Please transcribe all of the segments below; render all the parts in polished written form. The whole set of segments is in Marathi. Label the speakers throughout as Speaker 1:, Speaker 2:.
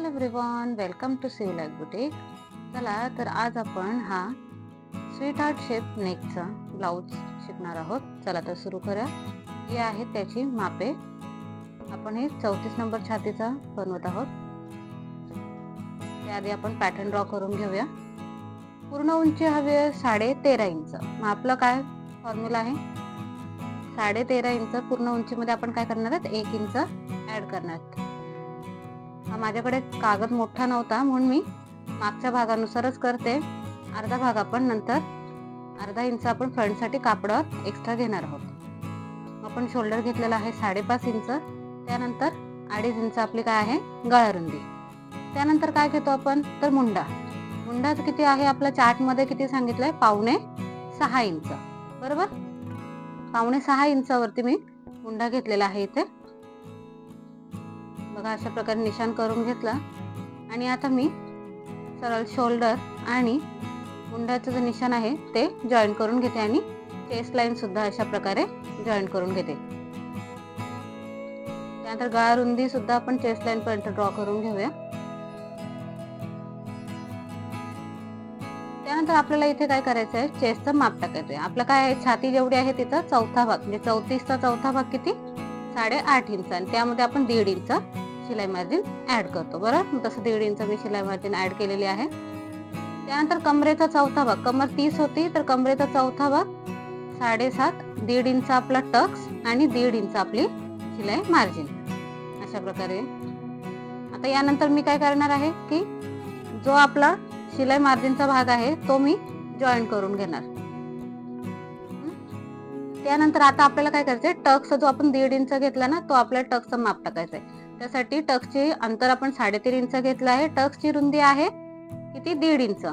Speaker 1: Hello everyone, welcome to sew life boutique. चला तर आज आपण हा स्वीट हार्ट शेप नेकचा ब्लाऊज शिकणार आहोत. चला तर सुरू करूया. ही आहे त्याची मापे. आपण हे 34 नंबर छातीचा बनवत आहोत. त्याआधी आपण पॅटर्न ड्रॉ करून घेऊया. पूर्ण उंची हवी आहे 13.5 इंच. मग आपलं काय फॉर्म्युला आहे? 13.5 इंच पूर्ण उंचीमध्ये आपण काय करणार आहोत? 1 इंच ऍड करणार आहोत. माझ्याकडे कागद मोठा नव्हता म्हणून मी मागच्या भागानुसारच करते. अर्धा भाग आपण नंतर अर्धा इंच आपण फ्रंट साठी कापडावर एक्स्ट्रा घेणार आहोत. आपण शोल्डर घेतलेला आहे 5.5 इंच. त्यानंतर 2.5 इंच आपली काय आहे? गळा रुंदी. त्यानंतर काय घेतो आपण? तर मुंडा. मुंडाच किती आहे? आपल्या चार्ट मध्ये किती सांगितलंय? 5.5 इंच. बरोबर, 5.5 इंचावरती मी मुंडा घेतलेला आहे इथे. बघा, अशा प्रकारे निशाण करून घेतला. आणि आता मी सरळ शोल्डर आणि मुंड्याचं जे निशाण आहे ते जॉईन करून घेते आणि चेस्ट लाईन सुद्धा अशा प्रकारे जॉईन करून घेते. त्यानंतर गळा रुंदी सुद्धा आपण चेस्ट लाईन पर्यंत ड्रॉ करून घेऊया. त्यानंतर आपल्याला इथे काय करायचं आहे? चेस्टचं माप टाकायचं आहे. आपलं काय आहे? छाती जेवढी आहे तिथं चौथा भाग, म्हणजे 34चा चौथा भाग किती? 8.5 इंच. आणि त्यामध्ये आपण 1.5 इंच शिलाई मार्जिन ऍड करतो. बरोबर, तसं 1.5 इंच मी शिलाई मार्जिन ऍड केलेली आहे. त्यानंतर कमरेचा चौथा भाग, कमर 30 होती तर कमरेचा चौथा भाग 7.5, 1.5 इंच आपला टक्स आणि 1.5 इंच आपली शिलाई मार्जिन. अशा प्रकारे आता यानंतर मी काय करणार आहे की जो आपला शिलाई मार्जिनचा भाग आहे तो मी जॉईन करून घेणार. त्यानंतर आता आपल्याला काय करायचंय? टक्स जो आपण 1.5 इंच घेतला ना, तो आपल्या टक्सचं माप टाकायचंय. त्यासाठी टक्सची अंतर आपण 3.5 इंच घेतलं आहे. टक्सची रुंदी आहे किती? 1.5 इंच.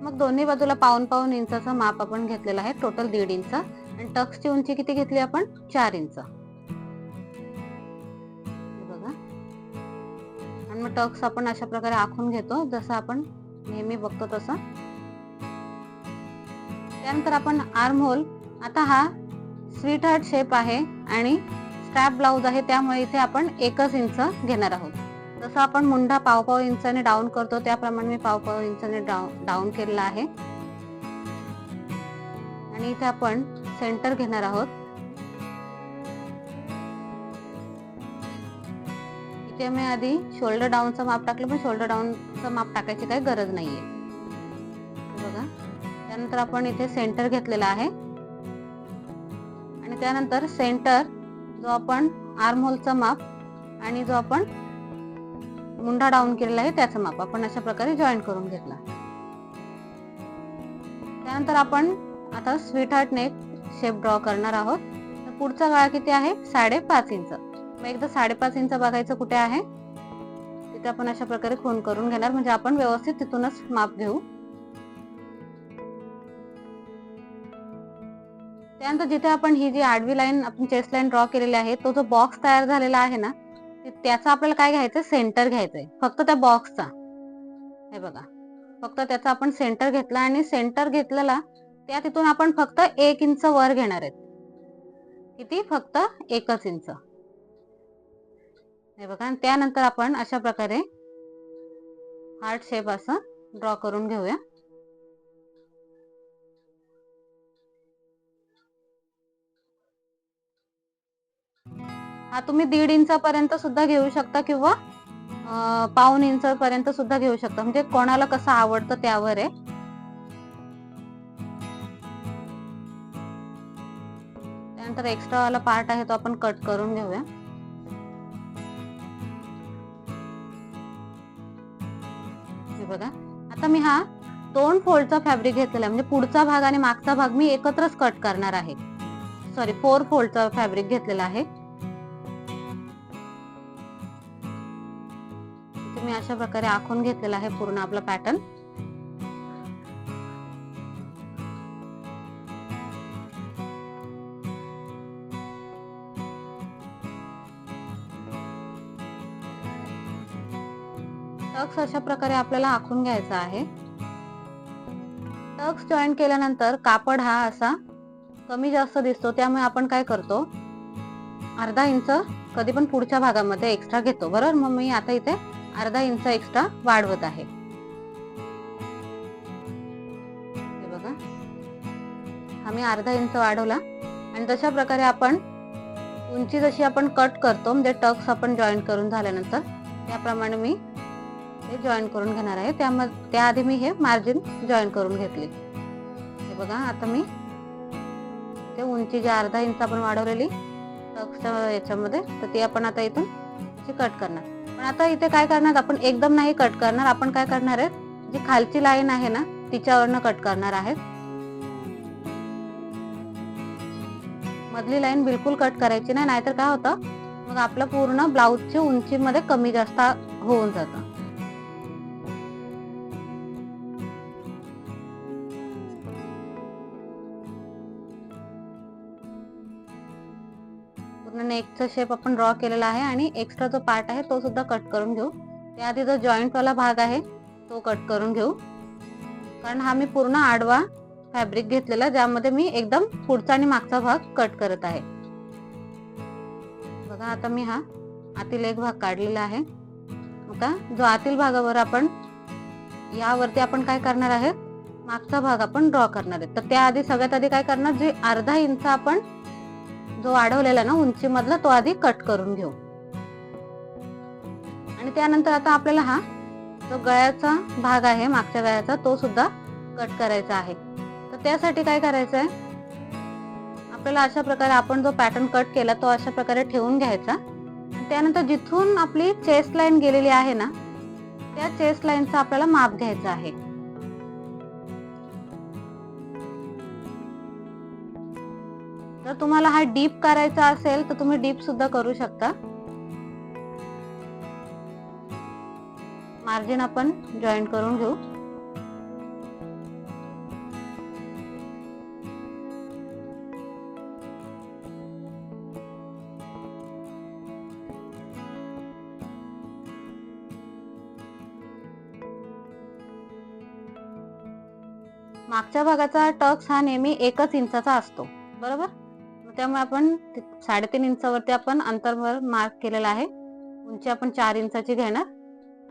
Speaker 1: मग दोन्ही बाजूला पाऊण इंचाचं माप आपण घेतलेलं आहे. Total 1.5 inch. आणि टक्सची उंची किती घेतली आपण? 4 इंच. बघा, आणि मग टक्स आपण अशा प्रकारे आखून घेतो जसं आपण नेहमी बघतो तसं. त्यानंतर आपण आर्म होल, आता हा स्वीट हार्ट शेप आहे आणि स्ट्रॅप ब्लाउज आहे त्यामुळे इथे आपण 1 इंच घेणार आहोत. जसं आपण मुंडा 1.5 इंचाने डाऊन करतो त्याप्रमाणे मी 1.5 इंचाने डाऊन केलेला आहे. आणि इथे आपण सेंटर घेणार आहोत. इथे मी आधी शोल्डर डाऊनचं माप टाकलं, पण शोल्डर डाऊनचं माप टाकायची काही गरज नाहीये. बघा, त्यानंतर आपण इथे सेंटर घेतलेला आहे. आणि त्यानंतर सेंटर जो आपण आर्म होलचा माप आणि जो आपण मुंडा डाऊन केलेला आहे त्याचं माप आपण अशा प्रकारे जॉईन करून घेतला. त्यानंतर आपण आता sweet heart neck shape draw करणार आहोत. तर पुढचा गळा किती आहे? 5.5 इंच. मग एकदा 5.5 इंच बघायचं कुठे आहे तिथे आपण अशा प्रकारे खूण करून घेणार, म्हणजे आपण व्यवस्थित तिथूनच माप घेऊ. त्यानंतर जिथे आपण ही जी आडवी लाईन आपण चेस्ट लाईन ड्रॉ केलेली आहे तो जो बॉक्स तयार झालेला आहे ना, त्याचा आपल्याला काय घ्यायचं? सेंटर घ्यायचंय फक्त त्या बॉक्सचा. हे बघा, फक्त त्याचा आपण सेंटर घेतला आणि सेंटर घेतलेला त्या तिथून आपण फक्त 1 इंच वर घेणार आहेत. किती? फक्त 1 इंच. हे बघा, आणि त्यानंतर आपण अशा प्रकारे हार्ट शेप असं ड्रॉ करून घेऊया. हा तुम्ही 1.5 इंचापर्यंत सुद्धा घेऊ शकता किंवा 1.5 इंच पर्यंत सुद्धा घेऊ शकता, म्हणजे कोणाला कसं आवडतं त्यावर आहे. त्यानंतर एक्स्ट्रा वाला पार्ट आहे तो आपण कट करून घेऊया. हे बघा, आता मी हा 2 फोल्डचा फॅब्रिक घेतलेला आहे, म्हणजे पुढचा भाग आणि मागचा भाग मी एकत्रच कट करणार आहे. 4 फोल्डचा फॅब्रिक घेतलेला आहे. मी अशा प्रकारे आखून घेतलेला आहे पूर्ण आपला पॅटर्न. टक्स अशा प्रकारे आपल्याला आखून घ्यायचा आहे. टक्स जॉईन केल्यानंतर कापड हा असा कमी जास्त दिसतो, त्यामुळे आपण काय करतो? अर्धा इंच कधी पण पुढच्या भागामध्ये एक्स्ट्रा घेतो. बरोबर, मग मी आता इथे अर्धा इंच एक्स्ट्रा वाढवत आहे. हे बघा, हा मी अर्धा इंच वाढवला. आणि तशा प्रकारे आपण उंची जशी आपण कट करतो, म्हणजे टक्स आपण जॉईन करून झाल्यानंतर त्याप्रमाणे मी हे जॉईन करून घेणार आहे. त्याआधी मी हे मार्जिन जॉईन करून घेतली. हे बघा, आता मी ते उंची जी अर्धा इंच आपण वाढवलेली टक्सच्या याच्यामध्ये, तर ती आपण आता इथून कट करणार. पण आता इथे काय करणार, आपण एकदम नाही कट करणार. आपण काय करणार आहे, जी खालची लाईन आहे ना तिच्यावरनं कट करणार आहे. मधली लाईन बिलकुल कट करायची नाही, नाहीतर काय होतं, मग आपलं पूर्ण ब्लाऊजची उंचीमध्ये कमी जास्त होऊन जातं. पूर्ण नेकचा शेप आपण ड्रॉ केलेला आहे आणि एक्स्ट्रा जो पार्ट आहे तो सुद्धा कट करून घेऊ. त्याआधी जो जॉईंट वाला भाग आहे तो कट करून घेऊ, कारण हा मी पूर्ण आडवा फॅब्रिक घेतलेला, ज्यामध्ये मी एकदम पुढचा आणि मागचा भाग कट करत आहे. बघा, आता मी हा आतील एक भाग काढलेला आहे. आता जो आतील भागावर आपण यावरती आपण काय करणार आहे, मागचा भाग आपण ड्रॉ करणार आहे. तर त्याआधी सगळ्यात आधी काय करणार, जे अर्धा इंच आपण जो वाढवलेला ना उंची मधला तो आधी कट करून घेऊ. आणि त्यानंतर आता आपल्याला हा जो गळ्याचा भाग आहे मागच्या गळ्याचा तो सुद्धा कट करायचा आहे. तर त्यासाठी काय करायचं आहे, आपल्याला अशा प्रकारे आपण जो पॅटर्न कट केला तो अशा प्रकारे ठेवून घ्यायचा. आणि त्यानंतर जिथून आपली चेस्ट लाईन गेलेली आहे ना, त्या चेस्ट लाईनचा आपल्याला माप घ्यायचा आहे. जर तुम्हाला हा डीप करायचा असेल तर तुम्ही डीप सुद्धा करू शकता. मार्जिन आपण जॉईन करून घेऊ. मागच्या भागाचा टक्स हा नेहमी 1 इंचाचा असतो, बरोबर. त्यामुळे आपण 3.5 इंचावरती आपण अंतरवर मार्क केलेला आहे. उंची आपण 4 इंचाची घेणार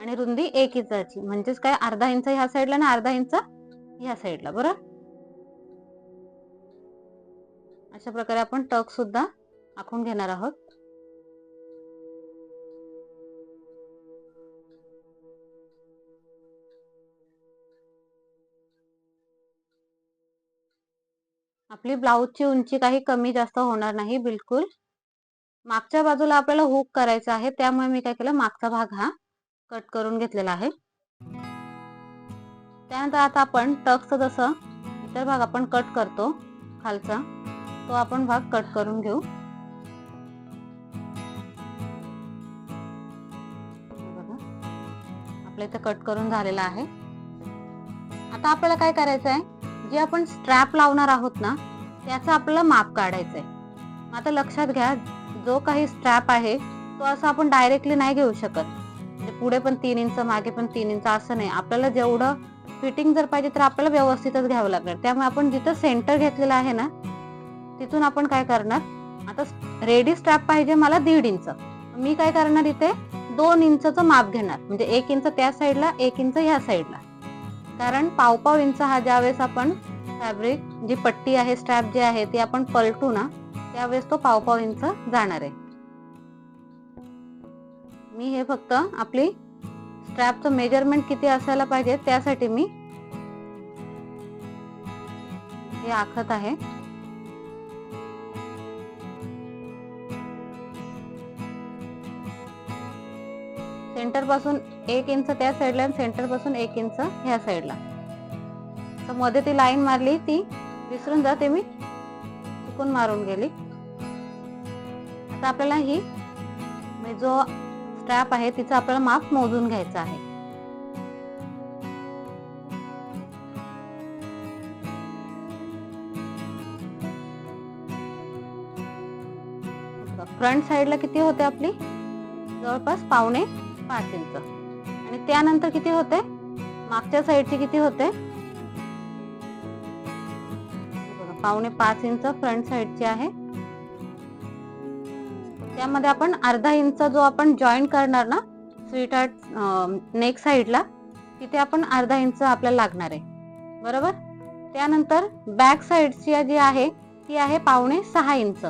Speaker 1: आणि रुंदी 1 इंचाची, म्हणजेच काय, अर्धा इंच ह्या साईडला आणि अर्धा इंच ह्या साईडला, बरोबर. अशा प्रकारे आपण टक सुद्धा आखून घेणार आहोत. आपली ब्लाऊजची उंची काही कमी जास्त होणार नाही बिलकुल. मागच्या बाजूला आपल्याला हुक करायचा आहे, त्यामुळे मी काय केलं, मागचा भाग हा कट करून घेतलेला आहे. त्यानंतर आता आपण टक्सचा जसं इतर भाग आपण कट करतो खालचा, तो आपण भाग कट करून घेऊ. बघा, आपल्या इथे कट करून झालेला आहे. आता आपल्याला काय करायचं आहे, जे आपण स्ट्रॅप लावणार आहोत ना त्याचं आपल्याला माप काढायचं आहे. आता लक्षात घ्या, जो काही स्ट्रॅप आहे तो असं आपण डायरेक्टली नाही घेऊ शकत. म्हणजे पुढे पण 3 इंच मागे पण 3 इंच असं नाही. आपल्याला जेवढं फिटिंग जर पाहिजे तर आपल्याला व्यवस्थितच घ्यावं लागणार. त्यामुळे आपण जिथं सेंटर घेतलेलं आहे ना तिथून आपण काय करणार, आता रेडी स्ट्रॅप पाहिजे मला 1.5 इंच, मी काय करणार, इथे 2 इंचचं माप घेणार. म्हणजे 1 इंच त्या साईडला 1 इंच ह्या साईडला. कारण पाव इंच हा ज्यावेळेस आपण फॅब्रिक जी पट्टी आहे स्ट्रॅप जे आहे ती आपण पलटू ना त्यावेळेस तो पाव इंच जाणार आहे. मी हे फक्त आपली स्ट्रॅपचं मेजरमेंट किती असायला पाहिजे त्यासाठी मी हे आखत आहे. सेंटर पासून 1 इंच त्या साईडला आणि सेंटर पासून 1 इंच ह्या साईडला. तर मध्ये ती लाईन मारली ती विसरून जाते, मी चुकून मारून गेली. आता आपल्याला ही जो स्ट्रॅप आहे तिचा आपल्याला माप मोजून घ्यायचा आहे. फ्रंट साईडला किती होते आपली, जवळपास 4.25 इंच. आणि त्यानंतर किती होते, मागच्या साईडची किती होते, 5.25 इंच फ्रंट साईडची आहे. त्यामध्ये आपण अर्धा इंच जो आपण जॉईन करणार ना स्वीटहार्ट नेक साईडला तिथे आपण अर्धा इंच आपल्याला लागणार आहे, बरोबर. त्यानंतर बॅक साईडची जी आहे ती आहे 5.5 इंच,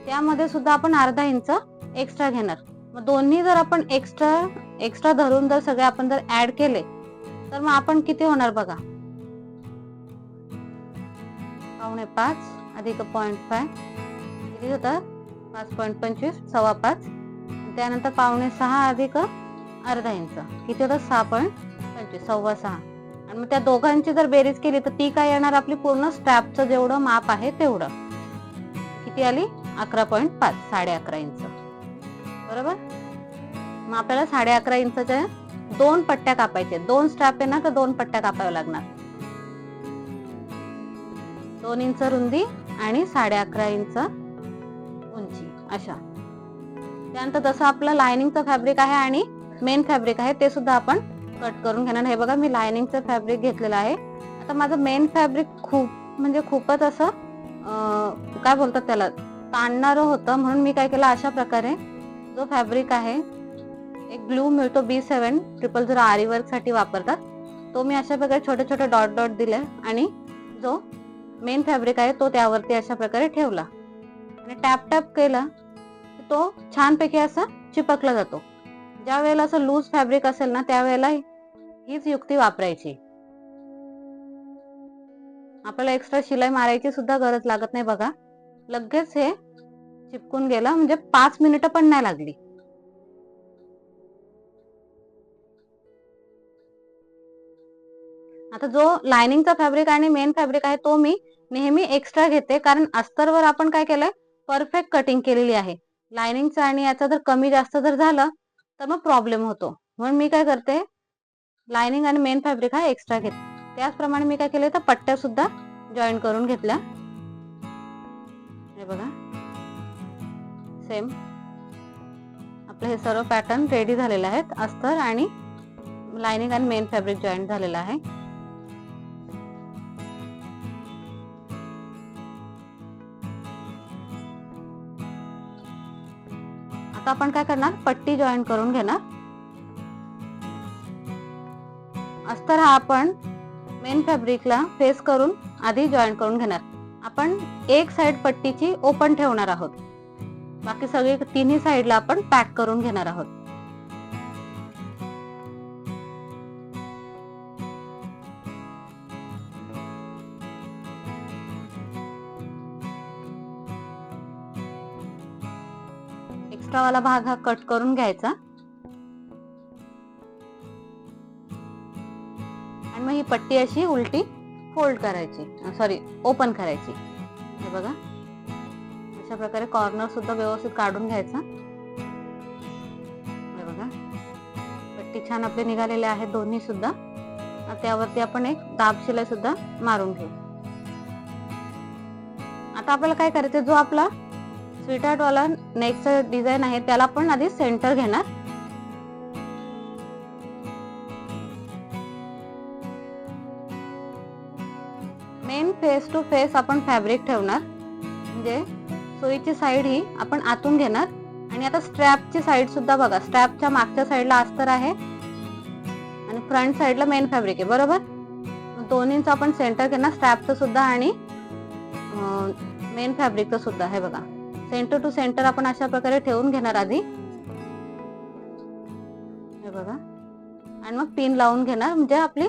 Speaker 1: त्यामध्ये सुद्धा आपण अर्धा इंच एक्स्ट्रा घेणार. मग दोन्ही जर आपण एक्स्ट्रा धरून जर सगळे आपण जर ऍड केले तर मग आपण किती होणार बघा, 5.5 अधिक 0.5 किती होतं, 5.25 5.25. त्यानंतर 5.5 अधिक अर्धा इंच किती होतं, 6.25 6.25. आणि मग त्या दोघांची जर बेरीज केली तर ती काय येणार, आपली पूर्ण स्ट्रॅपचं जेवढं माप आहे तेवढं किती आली, 11.5 11.5 इंच, बरोबर. मग आपल्याला 11.5 इंचच्या 2 पट्ट्या कापायच्या, 2 स्ट्रॅप आहे ना तर 2 पट्ट्या कापाव्या लागणार. 2 इंच रुंदी आणि 11.5 इंच उंची अशा. त्यानंतर जसं आपलं लायनिंगचं फॅब्रिक आहे आणि मेन फॅब्रिक आहे ते सुद्धा आपण कट करून घेणार. हे बघा मी लायनिंगचं फॅब्रिक घेतलेलं आहे. आता माझं मेन फॅब्रिक खूपच असं काय बोलतात त्याला, ताणणारं होतं, म्हणून मी काय केलं, अशा प्रकारे जो फॅब्रिक आहे, एक ग्लू मिळतो B700 आरी वर्क साठी वापरतात, तो मी अशा प्रकारे छोटे छोटे डॉट डॉट दिले आणि जो मेन फॅब्रिक आहे तो त्यावरती अशा प्रकारे ठेवला आणि टॅप टॅप केला, तो छानपैकी असा चिपकला जातो. ज्या वेळेला असं लूज फॅब्रिक असेल ना त्यावेळेला हीच युक्ती वापरायची. आपल्याला एक्स्ट्रा शिलाई मारायची सुद्धा गरज लागत नाही बघा, लगेच हे चिपकून गेलं, म्हणजे 5 मिनिटं पण नाही लागली. आता जो लायनिंगचा फॅब्रिक आणि मेन फॅब्रिक आहे तो मी नेहमी एक्स्ट्रा घेते, कारण अस्तरवर आपण काय केलंय, परफेक्ट कटिंग केलेली आहे. लायनिंगचं आणि याचा जर कमी जास्त जर झालं तर मग प्रॉब्लेम होतो, म्हणून मी काय करते, लायनिंग आणि मेन फॅब्रिक हा एक्स्ट्रा घेते. त्याचप्रमाणे मी काय केलं तर पट्ट्या सुद्धा जॉईन करून घेतल्या. हे बघा सेम आपलं हे सर्व पॅटर्न रेडी झालेले आहेत. अस्तर आणि लायनिंग आणि मेन फॅब्रिक जॉईन झालेलं आहे. आता आपण काय करणार, पट्टी जॉईन करून घेणार. अस्तर हा आपण मेन फॅब्रिकला फेस करून आधी जॉईन करून घेणार. आपण एक साइड पट्टीची ओपन ठेवणार आहोत, बाकी सगळी तिन्ही साइडला आपण पॅक करून घेणार आहोत. एक्स्ट्रा वाला भाग हा कट करून घ्यायचा आणि मग ही पट्टी अशी उलटी फोल्ड करायची, ओपन करायची. हे बघा अशा प्रकारे कॉर्नर सुद्धा व्यवस्थित काढून घ्यायचा. हे बघा पट्टी छान आपले निघालेले आहेत दोन्ही सुद्धा. त्यावरती आपण एक दाब शिलाई सुद्धा मारून घेऊ. आता आपल्याला काय करायचं, जो आपला स्वीटहार्ट वाला नेकचा डिझाइन आहे त्याला आपण आधी सेंटर घेणार. मेन फेस टू फेस आपण फॅब्रिक ठेवणार, म्हणजे सोयीची साइड ही आपण आतून घेणार. आणि आता स्ट्रॅपची साइड सुद्धा बघा, स्ट्रॅपच्या मागच्या साइडला अस्तर आहे आणि फ्रंट साइडला मेन फॅब्रिक आहे, बरोबर. दोन्हींचं आपण सेंटर घेणार, स्ट्रॅपचं सुद्धा आणि मेन फॅब्रिकचं सुद्धा. हे बघा सेंटर टू सेंटर आपण अशा प्रकारे ठेवून घेणार आधी. हे बघा आणि मग पिन लावून घेणार, म्हणजे आपली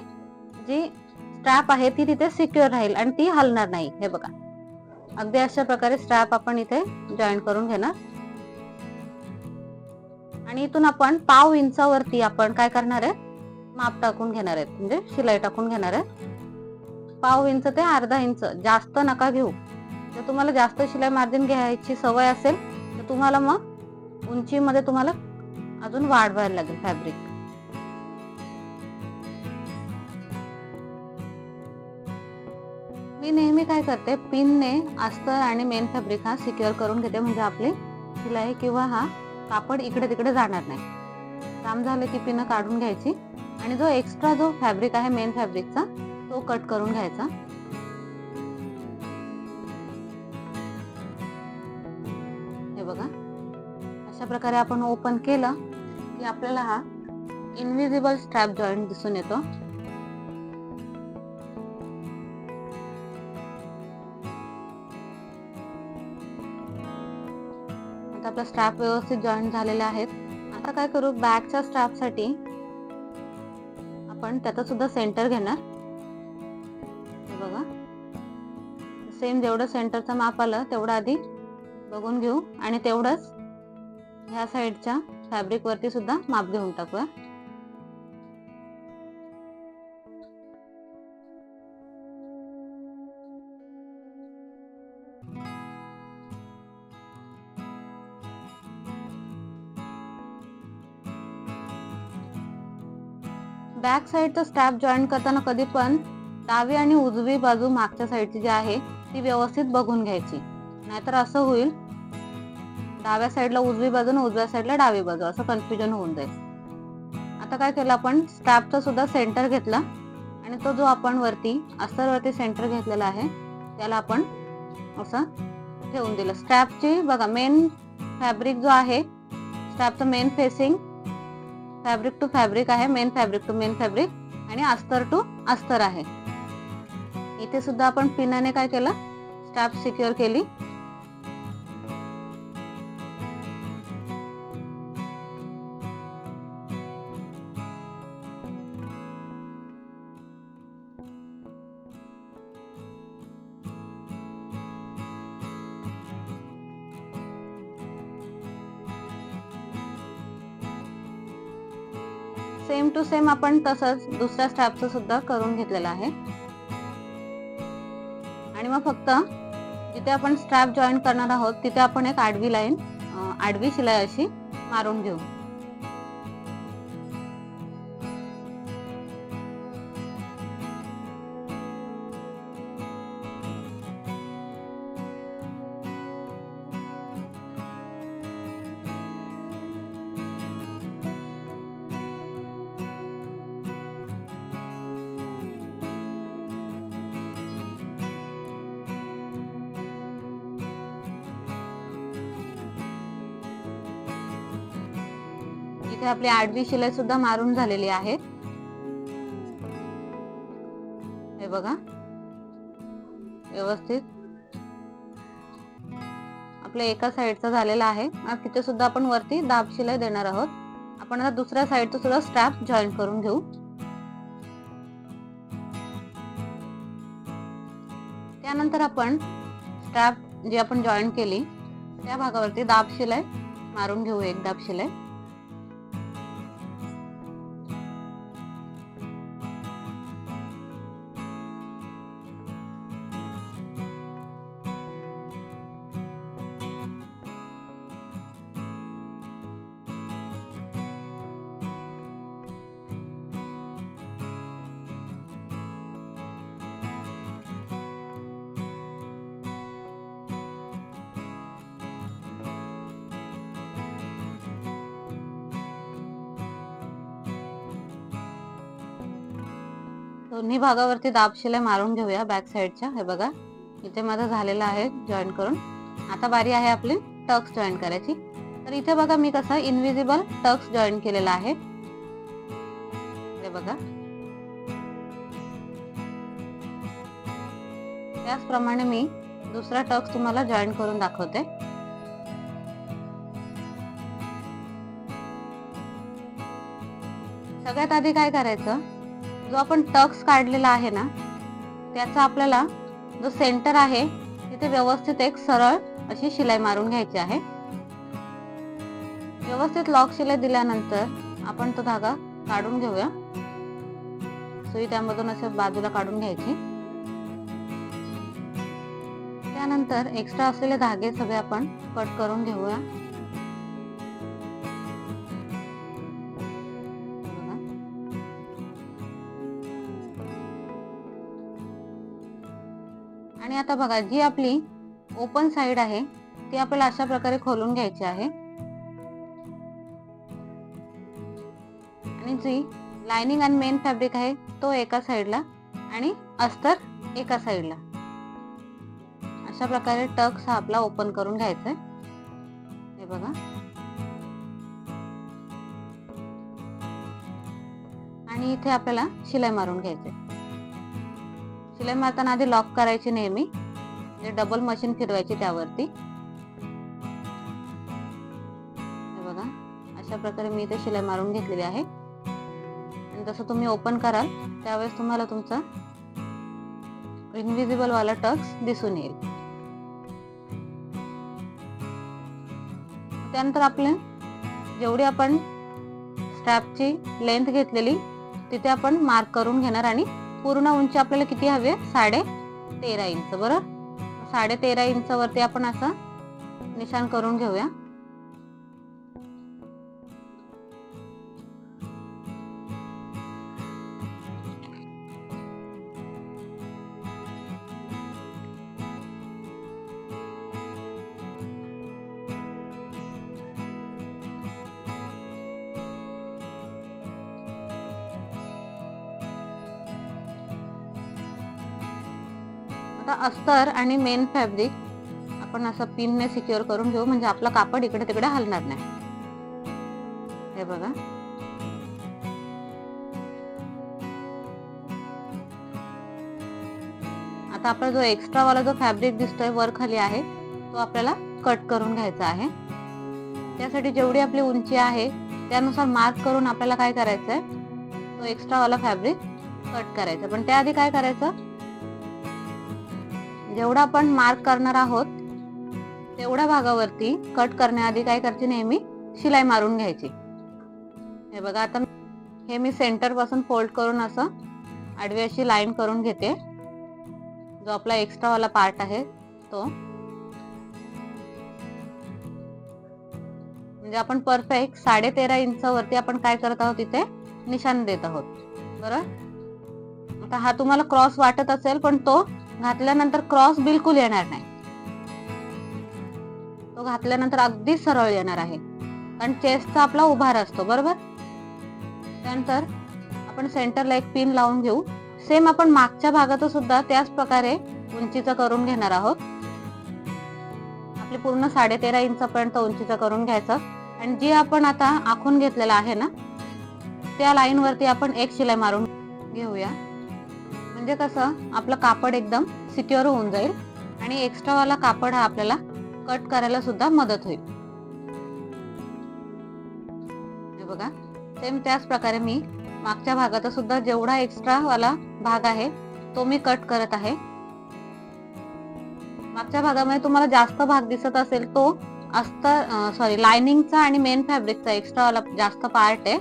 Speaker 1: जी स्ट्रॅप आहे ती तिथे सिक्युअर राहील आणि ती हलणार नाही. हे बघा अगदी अशा प्रकारे स्ट्रॅप आपण इथे जॉईन करून घेणार आणि इथून आपण 1/2 इंचावरती आपण काय करणार आहे, माप टाकून घेणार आहेत, म्हणजे शिलाई टाकून घेणार आहे. 1/2 इंच ते अर्धा इंच, जास्त नका घेऊ. जर तुम्हाला जास्त शिलाई मार्जिन घ्यायची सवय असेल तर तुम्हाला मग उंचीमध्ये तुम्हाला अजून वाढवायला लागेल फॅब्रिक. मी नेहमी काय करते, पिनने अस्तर आणि मेन फॅब्रिक हा सिक्युअर करून घेते, म्हणजे आपली शिलाई किंवा हा कापड इकडे तिकडे जाणार नाही. काम झाले की पिन काढून घ्यायची आणि जो एक्स्ट्रा जो फॅब्रिक आहे मेन फॅब्रिकचा तो कट करून घ्यायचा. हे बघा अशा प्रकारे आपण ओपन केलं की आपल्याला हा इनविजिबल स्ट्रॅप जॉईंट दिसून येतो. आता आपला स्ट्रॅप व्यवस्थित जॉईंट झालेले आहेत. आता काय करू, बॅकच्या स्ट्रॅप साठी आपण त्याचा सुद्धा सेंटर घेणार. हे बघा, सेम जेवढं सेंटरचं माप आलं तेवढं आधी बघून घेऊ आणि तेवढंच ह्या साईडच्या फॅब्रिक वरती सुद्धा माप घेऊन टाकूया. बॅक साईडचा स्ट्रॅप जॉईन करताना कधी पण डावी आणि उजवी बाजू मागच्या साईडची जी आहे ती व्यवस्थित बघून घ्यायची, नाहीतर असं होईल डाव्या साईडला उजवी बाजू आणि उजव्या साईडला डावी बाजू असं कन्फ्युजन होऊन जाईल. आता काय केलं, आपण स्ट्रॅपचा सुद्धा सेंटर घेतला आणि तो जो आपण वरती अस्तरवरती सेंटर घेतलेला आहे त्याला आपण असं ठेवून दिलं. स्ट्रॅपची बघा मेन फॅब्रिक जो आहे, स्ट्रॅपचं main facing fabric to fabric आहे, main fabric to main fabric आणि अस्तर टू अस्तर आहे. इथे सुद्धा आपण पिनाने काय केलं, स्ट्रॅप सिक्युअर केली. सेम टू सेम आपण तसंच दुसऱ्या स्ट्रॅपचं सुद्धा करून घेतलेलं आहे. आणि मग फक्त जिथे आपण स्ट्रॅप जॉईन करणार आहोत तिथे आपण एक आडवी शिलाई अशी मारून घेऊ. इथे आपली आडवी शिलाई सुद्धा मारून झालेली आहे. हे बघा, व्यवस्थित आपल्या एका साईडचा झालेला आहे. तिथे सुद्धा आपण वरती दाब शिलाई देणार आहोत. आपण आता दुसऱ्या साईडचं सुद्धा स्ट्रॅप जॉईन करून घेऊ. त्यानंतर आपण स्ट्रॅप जी आपण जॉईन केली त्या भागावरती दाब शिलाई मारून घेऊ, एक दाब शिलाई. दोन्ही भागावरती दाब शिलाई मारून घेऊया बॅक साईडच्या. हे बघा, इथे माझं झालेलं आहे जॉईन करून. आता बारी आहे आपली टक्स जॉईन करायची. तर इथे बघा मी कसं इनविजिबल टक्स जॉईन केलेला आहे. हे बघा, त्याचप्रमाणे मी दुसरा टक्स तुम्हाला जॉईन करून दाखवते. सगळ्यात आधी काय करायचं, जो आपण टक्स काढलेला आहे ना त्याचा आपल्याला जो सेंटर आहे तिथे व्यवस्थित एक सरळ अशी शिलाई मारून घ्यायची आहे. व्यवस्थित लॉक शिलाई दिल्यानंतर आपण तो धागा काढून घेऊया. सुई त्यामधून असे बाजूला काढून घ्यायची. त्यानंतर एक्स्ट्रा असलेले धागे सगळे आपण कट करून घेऊया. आणि आता बघा, जी आपली ओपन साइड आहे ती आपल्याला अशा प्रकारे खोलून घ्यायची आहे आणि जी लाइनिंग आणि मेन फॅब्रिक आहे तो एका साइडला आणि अस्तर एका साइडला, अशा प्रकारे टक्स हा आपला ओपन करून घ्यायचा आहे. हे बघा, आणि इथे आपल्याला शिलाई मारून घ्यायचे. शिलाई मारताना आधी लॉक करायची नेहमी, म्हणजे डबल मशीन फिरवायची त्यावरती. हे बघा, अशा प्रकारे मी इथे शिलाई मारून घेतलेली आहे. आणि जसं तुम्ही ओपन कराल त्यावेळेस तुम्हाला तुमचा इनविजिबल वाला टक्स दिसून येईल. त्यानंतर आपले जेवढी आपण स्ट्रॅपची लेंथ घेतलेली तिथे आपण मार्क करून घेणार आणि पूर्ण उंची आपल्याला किती हवी आहे? 13.5 इंच. बरोबर, 13.5 इंच वरती आपण असं निशाण करून घेऊया. आता अस्तर आणि मेन फॅब्रिक आपण असं पिनने सिक्युअर करून घेऊ, म्हणजे आपलं कापड इकडे तिकडे हलणार नाही. हे बघा, आता आपला जो एक्स्ट्रा वाला जो फॅब्रिक दिसतोय वर खाली आहे तो आपल्याला कट करून घ्यायचा आहे. त्यासाठी जेवढी आपली उंची आहे त्यानुसार मार्क करून आपल्याला काय करायचंय, तो एक्स्ट्रा वाला फॅब्रिक कट करायचा. पण त्याआधी काय करायचं, जेवढा आपण मार्क करणार आहोत तेवढ्या भागावरती कट करण्याआधी काय करायची, नेहमी शिलाई मारून घ्यायची. हे बघा, आता हे मी सेंटर पासून फोल्ड करून असं आडवी अशी लाईन करून घेते. जो आपला एक्स्ट्रा वाला पार्ट आहे तो, म्हणजे आपण परफेक्ट 13.5 इंच वरती आपण काय करत आहोत, इथे निशाण देत आहोत. बरोबर, आता हा तुम्हाला क्रॉस वाटत असेल पण तो घातल्यानंतर क्रॉस बिलकुल येणार नाही. तो घातल्यानंतर अगदी सरळ येणार आहे, कारण चेस्टचा आपला उभार असतो. बरोबर, त्यानंतर आपण सेंटरला एक पिन लावून घेऊ. सेम आपण मागच्या भागात सुद्धा त्याच प्रकारे उंचीचं करून घेणार आहोत. आपली पूर्ण 13.5 इंच पर्यंत उंचीचं करून घ्यायचं. आणि जी आपण आता आखून घेतलेला आहे ना त्या लाईन वरती आपण एक शिलाई मारून घेऊया, म्हणजे कसं आपलं कापड एकदम सिक्युअर होऊन जाईल आणि एक्स्ट्रा वाला कापड हा आपल्याला कट करायला सुद्धा मदत होईल. हे बघा, सेम त्याच प्रकारे मी मागच्या भागात सुद्धा जेवढा एक्स्ट्रा वाला भाग आहे तो मी कट करत आहे. मागच्या भागामध्ये तुम्हाला जास्त भाग दिसत असेल तो अस्तर लाइनिंगचा आणि मेन फॅब्रिकचा एक्स्ट्रा वाला जास्त पार्ट आहे,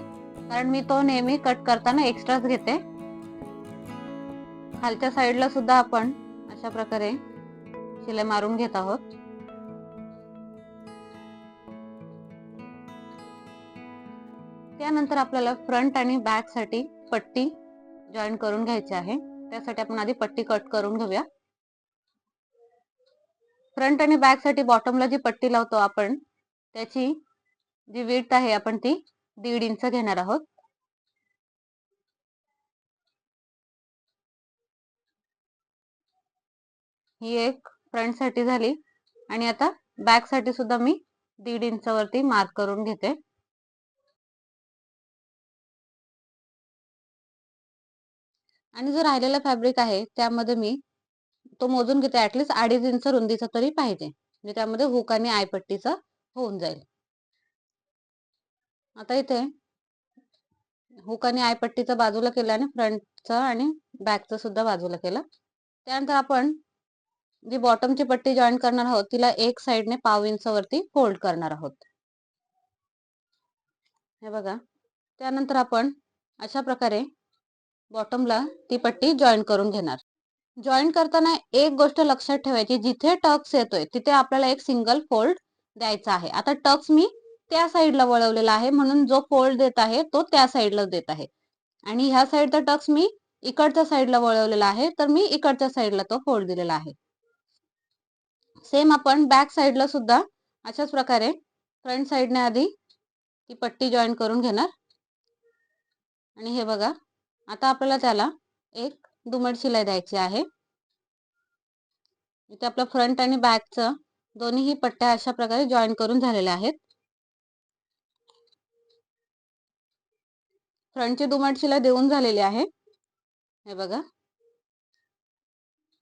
Speaker 1: कारण मी तो नेहमी कट करताना एक्स्ट्राच घेते. खालच्या साईडला सुद्धा आपण अशा प्रकारे शिलाई मारून घेत आहोत. त्यानंतर आपल्याला फ्रंट आणि बॅक साठी पट्टी जॉईन करून घ्यायची आहे. त्यासाठी आपण आधी पट्टी कट करून घेऊया. फ्रंट आणि बॅक साठी बॉटमला जी पट्टी लावतो आपण त्याची जी विड्थ आहे आपण ती 1.5 इंच घेणार आहोत. ही एक फ्रंट साठी झाली आणि आता बॅक साठी सुद्धा मी 1.5 इंच वरती मार्क करून घेते. आणि जो राहिलेला फॅब्रिक आहे त्यामध्ये मी तो मोजून घेते, ऍटलीस्ट 2.5 इंच रुंदीचा तरी पाहिजे, म्हणजे त्यामध्ये हुक आणि आयपट्टीचा होऊन जाईल. आता इथे हुक आणि आयपट्टीचा बाजूला केला आणि फ्रंटचा आणि बॅकचा सुद्धा बाजूला केला. त्यानंतर आपण जी बॉटमची पट्टी जॉईन करणार आहोत तिला एक साइडने 1/2 इंच वरती फोल्ड करणार आहोत. हे बघा, त्यानंतर आपण अशा प्रकारे बॉटमला ती पट्टी जॉईन करून घेणार. जॉईन करताना एक गोष्ट लक्षात ठेवायची, जिथे टक्स येतोय तिथे आपल्याला एक सिंगल फोल्ड द्यायचा आहे. आता टक्स मी त्या साईडला वळवलेला आहे म्हणून जो फोल्ड देत आहे तो त्या साईडला देत आहे, आणि ह्या साईडचा टक्स मी इकडच्या साईडला वळवलेला आहे तर मी इकडच्या साईडला तो फोल्ड दिलेला आहे. सेम आपण बॅक साईडला सुद्धा अशाच प्रकारे फ्रंट साईडने आधी ती पट्टी जॉईन करून घेणार. आणि हे बघा, आता आपल्याला त्याला एक दुमड शिलाई द्यायची आहे. इथे आपलं फ्रंट आणि बॅकचं दोन्ही पट्ट्या अशा प्रकारे जॉईन करून झालेल्या आहेत. फ्रंटची दुमट शिलाई देऊन झालेली आहे, हे बघा.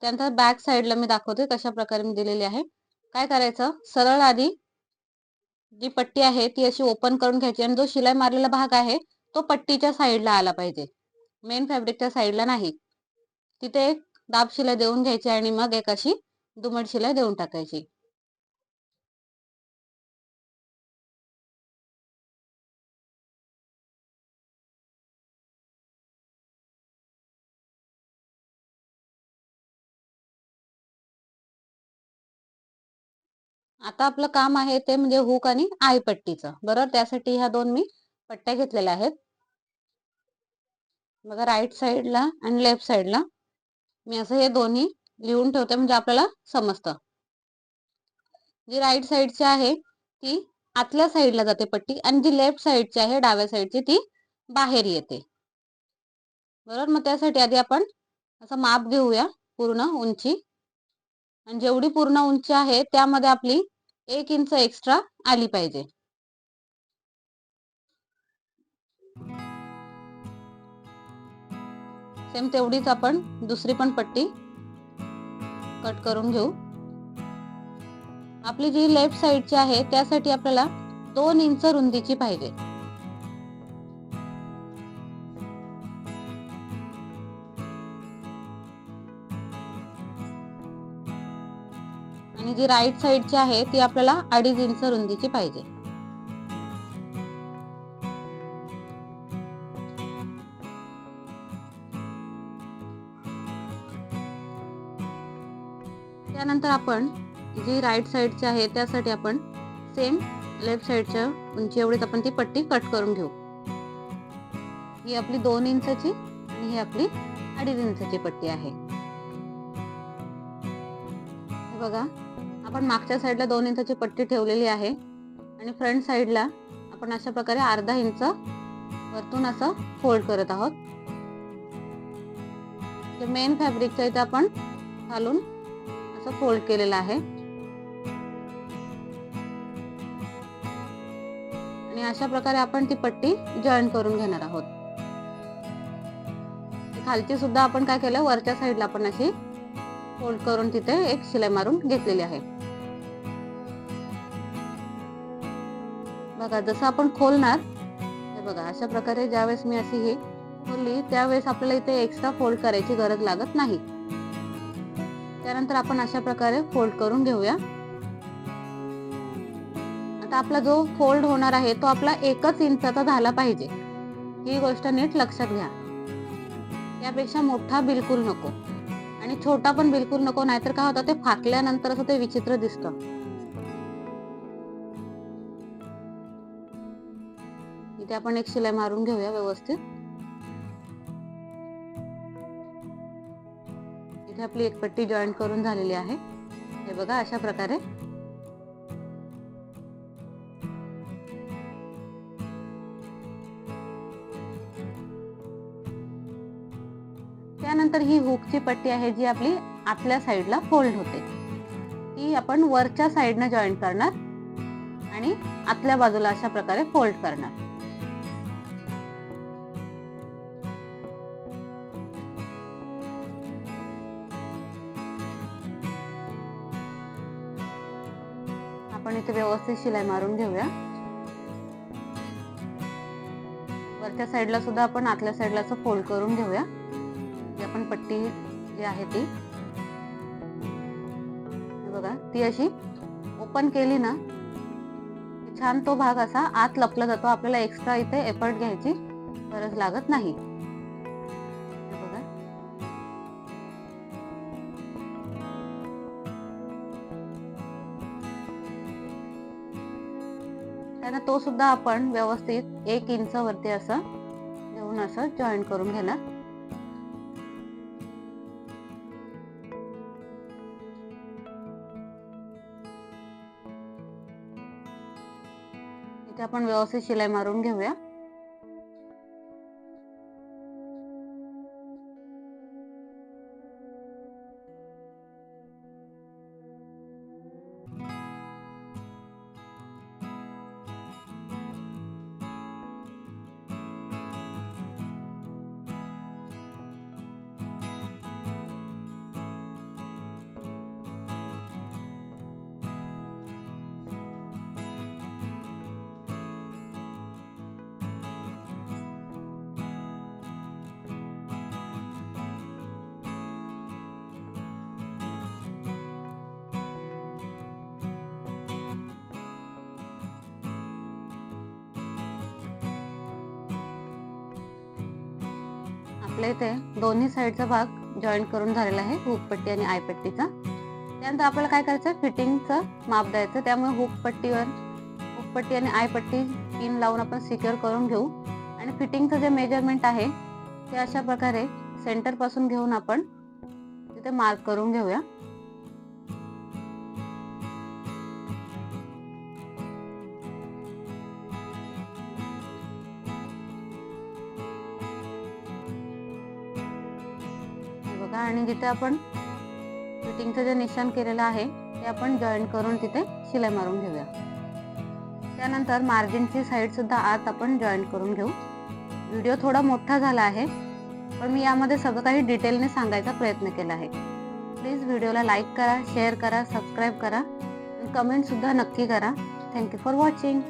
Speaker 1: त्यानंतर बॅक साईडला मी दाखवते कशा प्रकारे मी दिलेली आहे. काय करायचं, सरळ आधी जी पट्टी आहे ती अशी ओपन करून घ्यायची आणि जो शिलाई मारलेला भाग आहे तो पट्टीच्या साईडला आला पाहिजे, मेन फॅब्रिकच्या साईडला नाही. तिथे एक दाब शिलाई देऊन घ्यायची आणि मग एक अशी दुमट शिलाई देऊन टाकायची. आता आपलं काम आहे ते म्हणजे हुक आणि आय पट्टीचं, बरोबर. त्यासाठी ह्या दोन मी पट्ट्या घेतलेल्या आहेत. बघा, राईट साईडला आणि लेफ्ट साईडला मी असं हे दोन्ही लिहून ठेवते म्हणजे आपल्याला समजतं. जी राईट साईडची आहे ती आतल्या साईडला जाते पट्टी आणि जी लेफ्ट साईडची आहे डाव्या साईडची ती बाहेर येते, बरोबर. मग त्यासाठी आधी आपण असं माप घेऊया पूर्ण उंची, आणि जेवढी पूर्ण उंची आहे त्यामध्ये आपली 1 इंच एक्स्ट्रा आली पाहिजे. सेम तेवढीच आपण दुसरी पण पट्टी कट करून घेऊ. आपली जी लेफ्ट साईडची आहे त्यासाठी आपल्याला 2 इंच रुंदीची पाहिजे. आणि जी राईट साईडची आहे ती आपल्याला 2.5 इंच रुंदीची पाहिजे. त्यानंतर आपण जी राईट साईडची आहे त्यासाठी आपण सेम लेफ्ट साईडच्या उंची एवढीच आपण ती पट्टी कट करून घेऊ. ही आपली 2 इंचची आणि ही आपली 2.5 इंचची पट्टी आहे. हे बघा, आपण मागच्या साईडला 2 इंचची पट्टी ठेवलेली आहे आणि फ्रंट साईडला आपण अशा प्रकारे अर्धा इंच वरतून असं फोल्ड करत आहोत. मेन फॅब्रिकच्या इथे आपण घालून असं फोल्ड केलेलं आहे आणि अशा प्रकारे आपण ती पट्टी जॉईन करून घेणार आहोत. खालची सुद्धा आपण काय केलं, वरच्या साईडला आपण अशी फोल्ड करून तिथे एक शिलाई मारून घेतलेली आहे. बघा, जसं आपण खोलणार, हे बघा अशा प्रकारे ज्यावेळेस मी अशी ही खोलली त्यावेळेस आपल्याला इथे एक्स्ट्रा फोल्ड करायची गरज लागत नाही. त्यानंतर आपण अशा प्रकारे फोल्ड करून घेऊया. आता आपला जो फोल्ड होणार आहे तो आपला 1 इंचाचा झाला पाहिजे, ही गोष्ट नीट लक्षात घ्या. त्यापेक्षा मोठा बिलकुल नको आणि छोटा पण बिलकुल नको, नाहीतर काय होतं, ते फाकल्यानंतर असं ते विचित्र दिसतं. इथे आपण एक शिलाई मारून घेऊया व्यवस्थित. इथे आपली एक पट्टी जॉईन करून झालेली आहे, हे बघा अशा प्रकारे. त्यानंतर ही हुकची पट्टी आहे जी आपली आतल्या साईडला फोल्ड होते, ती आपण वरच्या साईडने जॉईन करणार आणि आतल्या बाजूला अशा प्रकारे फोल्ड करणार. आपण इथे व्यवस्थित शिलाई मारून घेऊया. वरच्या साईडला सुद्धा आपण आतल्या साईडला असं फोल्ड करून घेऊया. जी आपण पट्टी जी आहे ती बघा, ती अशी ओपन केली ना छान, तो भाग असा आत लपला जातो. आपल्याला एक्स्ट्रा इथे एफर्ट घ्यायची गरज लागत नाही. बघा, त्याला तो सुद्धा आपण व्यवस्थित 1 इंच वरती असं घेऊन असं जॉईन करून घेणार. इथे आपण व्यवस्थित शिलाई मारून घेऊया. आपल्या इथे दोन्ही साईडचा भाग जॉईन करून झालेला आहे, हुक पट्टी आणि आय पट्टीचा. त्यानंतर आपल्याला काय करायचं, फिटिंगचं माप द्यायचं. त्यामुळे हुक पट्टी आणि आय पट्टी पिन लावून आपण सिक्युअर करून घेऊ. आणि फिटिंगचं जे मेजरमेंट आहे ते अशा प्रकारे सेंटर पासून घेऊन आपण तिथे मार्क करून घेऊया. बघा, आणि जिथे आपण फिटिंगचं जे निशाण केलेलं आहे ते आपण जॉईन करून तिथे शिलाई मारून घेऊया. त्यानंतर मार्जिनची साईड सुद्धा आत आपण जॉईन करून घेऊ. व्हिडिओ थोडा मोठा झाला आहे, पण मी यामध्ये सगळं काही डिटेलने सांगायचा प्रयत्न केला आहे. प्लीज व्हिडिओला लाईक करा, शेअर करा, सबस्क्राईब करा आणि कमेंट सुद्धा नक्की करा. Thank you for watching.